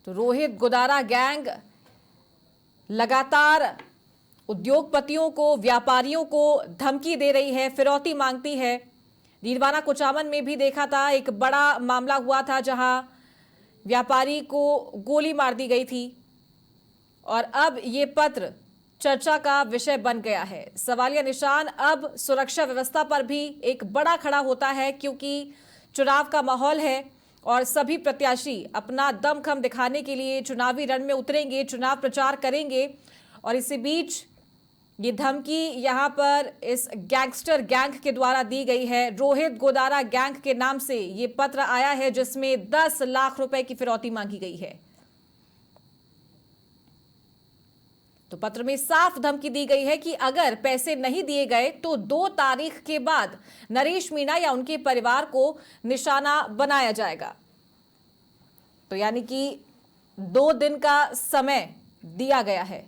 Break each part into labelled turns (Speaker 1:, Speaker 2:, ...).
Speaker 1: तो रोहित गोदारा गैंग लगातार उद्योगपतियों को, व्यापारियों को धमकी दे रही है, फिरौती मांगती है। नीरवाना कुचामन में भी देखा था, एक बड़ा मामला हुआ था जहां व्यापारी को गोली मार दी गई थी और अब ये पत्र चर्चा का विषय बन गया है। सवालिया निशान अब सुरक्षा व्यवस्था पर भी एक बड़ा खड़ा होता है, क्योंकि चुनाव का माहौल है और सभी प्रत्याशी अपना दमखम दिखाने के लिए चुनावी रण में उतरेंगे, चुनाव प्रचार करेंगे। और इसी बीच ये धमकी यहां पर इस गैंगस्टर गैंग के द्वारा दी गई है। रोहित गोदारा गैंग के नाम से ये पत्र आया है जिसमें 10 लाख रुपए की फिरौती मांगी गई है। तो पत्र में साफ धमकी दी गई है कि अगर पैसे नहीं दिए गए तो 2 तारीख के बाद नरेश मीणा या उनके परिवार को निशाना बनाया जाएगा। तो यानी कि 2 दिन का समय दिया गया है।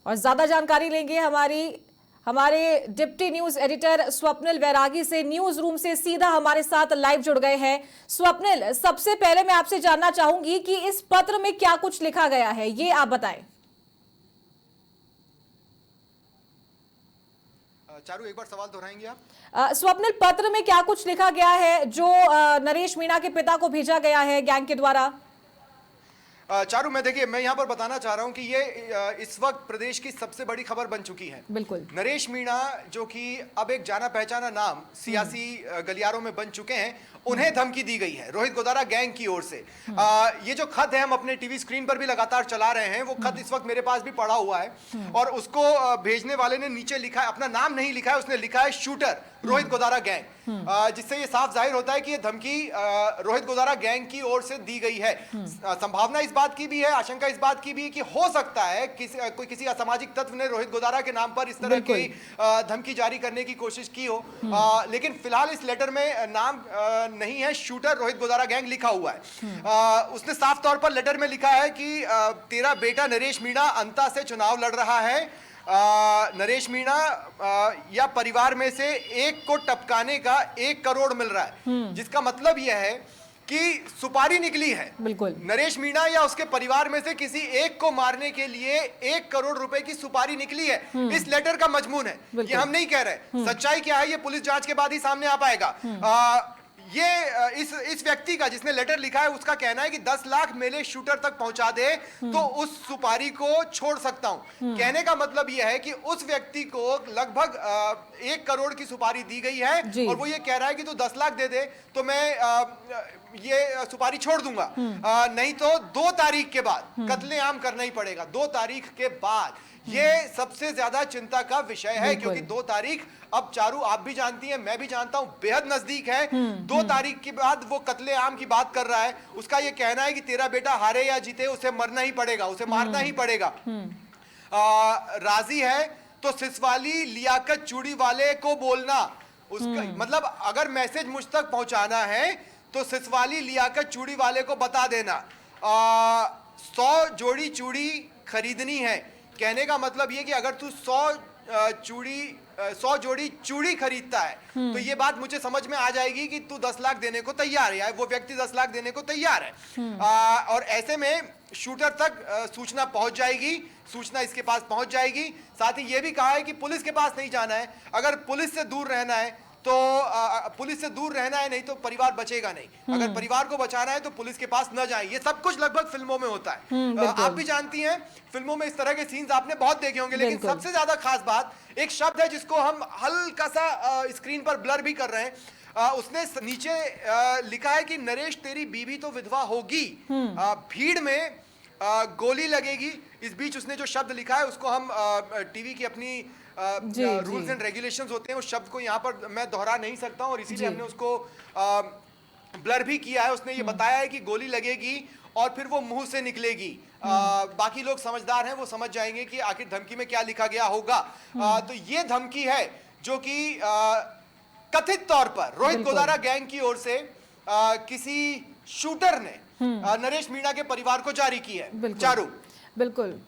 Speaker 1: और ज्यादा जानकारी लेंगे हमारे डिप्टी न्यूज एडिटर स्वप्निल वैरागी से। न्यूज रूम से सीधा हमारे साथ लाइव जुड़ गए हैं। स्वप्निल, सबसे पहले मैं आपसे जानना चाहूंगी कि इस पत्र में क्या कुछ लिखा गया है, ये आप बताएं।
Speaker 2: चारू, एक बार सवाल दोहराएंगे आप?
Speaker 1: स्वप्निल, पत्र में क्या कुछ लिखा गया है जो नरेश मीणा के पिता को भेजा गया है गैंग के द्वारा?
Speaker 2: चारू, मैं यहाँ पर बताना चाह रहा हूँ कि ये इस वक्त प्रदेश की सबसे बड़ी खबर बन चुकी है।
Speaker 1: बिल्कुल।
Speaker 2: नरेश मीणा, जो कि अब एक जाना पहचाना नाम सियासी गलियारों में बन चुके हैं, उन्हें धमकी दी गई है रोहित गोदारा गैंग की ओर से। ये जो खत है हम अपने टीवी स्क्रीन पर भी लगातार चला रहे हैं, वो खत इस वक्त मेरे पास भी पड़ा हुआ है और उसको भेजने वाले ने नीचे लिखा है, अपना नाम नहीं लिखा है, उसने लिखा है शूटर रोहित गोदारा गैंग, जिससे ये साफ जाहिर होता है कि ये धमकी रोहित गोदारा गैंग की ओर से दी गई है। संभावना इस बात की भी है, आशंका इस बात की भी है कि हो सकता है कोई किसी असामाजिक तत्व ने रोहित गोदारा के नाम पर इस तरह की धमकी जारी करने की कोशिश की हो। लेकिन फिलहाल इस लेटर में नाम नहीं है, शूटर रोहित गोदारा गैंग लिखा हुआ है। उसने साफ तौर पर लेटर में लिखा है कि तेरा बेटा नरेश मीणा अंता से चुनाव लड़ रहा है। नरेश मीणा या परिवार में से एक को टपकाने का 1 करोड़ मिल रहा है, जिसका मतलब यह है कि सुपारी निकली है।
Speaker 1: बिल्कुल।
Speaker 2: नरेश मीणा या उसके परिवार में से किसी एक को मारने के लिए 1 करोड़ रुपए की सुपारी निकली है। इस लेटर का मजमून है, ये हम नहीं कह रहे। सच्चाई क्या है ये पुलिस जांच के बाद ही सामने आ पाएगा। ये इस व्यक्ति का, जिसने लेटर लिखा है, उसका कहना है कि 10 लाख मेरे शूटर तक पहुंचा दे तो उस सुपारी को छोड़ सकता हूं। कहने का मतलब यह है कि उस व्यक्ति को लगभग 1 करोड़ की सुपारी दी गई है और वो ये कह रहा है कि तू 10 लाख दे दे तो मैं ये सुपारी छोड़ दूंगा, नहीं तो 2 तारीख के बाद कत्लेआम करना ही पड़ेगा। 2 तारीख के बाद ये सबसे ज्यादा चिंता का विषय है, क्योंकि 2 तारीख, अब चारू आप भी जानती हैं, मैं भी जानता हूं, बेहद नजदीक है। 2 तारीख के बाद वो कत्लेआम की बात कर रहा है। उसका ये कहना है कि तेरा बेटा हारे या जीते उसे मरना ही पड़ेगा, उसे मारना ही पड़ेगा। राजी है तो सिसवाली लियाकत चूड़ी वाले को बोलना, उसका मतलब अगर मैसेज मुझ तक पहुंचाना है तो सिसवाली लियाकत चूड़ी वाले को बता देना। 100 जोड़ी चूड़ी खरीदनी है। कहने का मतलब ये कि अगर तू 100 जोड़ी चूड़ी खरीदता है तो ये बात मुझे समझ में आ जाएगी कि तू 10 लाख देने को तैयार है, वो व्यक्ति 10 लाख देने को तैयार है। और ऐसे में शूटर तक सूचना पहुंच जाएगी, सूचना इसके पास पहुंच जाएगी। साथ ही ये भी कहा है कि पुलिस के पास नहीं जाना है, अगर पुलिस से दूर रहना है तो पुलिस से दूर रहना है, नहीं तो परिवार बचेगा नहीं। अगर परिवार को बचाना है तो पुलिस के पास न जाएं। ये सब कुछ लगभग फिल्मों में होता है। आप भी जानती हैं, फिल्मों में इस तरह के सीन्स आपने बहुत देखे होंगे। लेकिन सबसे ज्यादा खास बात, एक शब्द है जिसको हम हल्का सा स्क्रीन पर ब्लर भी कर रहे हैं। उसने नीचे लिखा है कि नरेश तेरी बीवी तो विधवा होगी, भीड़ में गोली लगेगी। इस बीच उसने जो शब्द लिखा है उसको हम टीवी की अपनी रूल्स एंड रेगुलेशंस होते हैं, उस शब्द को यहाँ पर मैं दोहरा नहीं सकता हूँ और इसीलिए हमने उसको ब्लर भी किया है। उसने ये बताया है कि गोली लगेगी और फिर वो मुंह से निकलेगी। बाकी लोग समझदार हैं, वो समझ जाएंगे कि आखिर धमकी में क्या लिखा गया होगा। तो ये धमकी है जो कि कथित तौर पर रोहित गोदारा गैंग की ओर से किसी शूटर ने नरेश मीणा के परिवार को जारी की है। चारू,
Speaker 1: बिल्कुल।